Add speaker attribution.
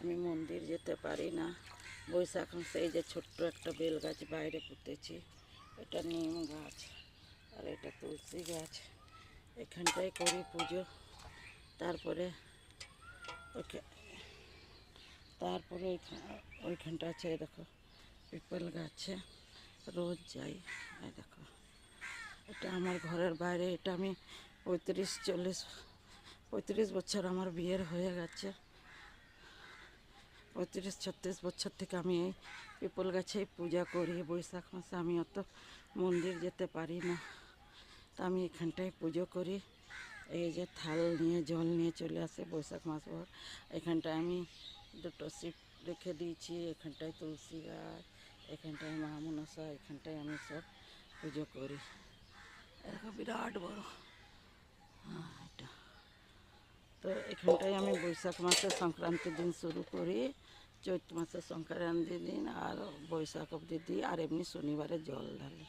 Speaker 1: আমি মন্দির যেতে পারি না। বৈশাখ মাসে এই যে ছোট্ট একটা বেল গাছ বাইরে পুঁতেছি, এটা নিম গাছ আর এটা তুলসী গাছ। এখানটায় করি পুজো। তারপরে তারপরে ওইখানটা আছে, দেখো পিপল গাছে রোজ যাই। এই দেখো, এটা আমার ঘরের বাইরে। এটা আমি 35 বছর আমার বিয়ের হয়ে গেছে। 35-36 বছর থেকে আমি এই পিপল গাছেই পূজা করি। বৈশাখ মাসে আমি অত মন্দির যেতে পারি না, তা আমি এখানটায় পুজো করি। এই যে থাল নিয়ে জল নিয়ে চলে আসে বৈশাখ মাস ভর। এখানটায় আমি দুটো শিব রেখে দিয়েছি। এখানটায় তুলসী গাছ, এখানটায় মা মনসা, এখানটায় আমি সব পুজো করি। এরকম বিরাট বড় এটা। তো এখানটায় আমি বৈশাখ মাসে সংক্রান্তির দিন শুরু করি, চৈত্র মাসে সংক্রান্তির দিন আর বৈশাখ অবধি দিই, আর এমনি শনিবারে জল ঢালি।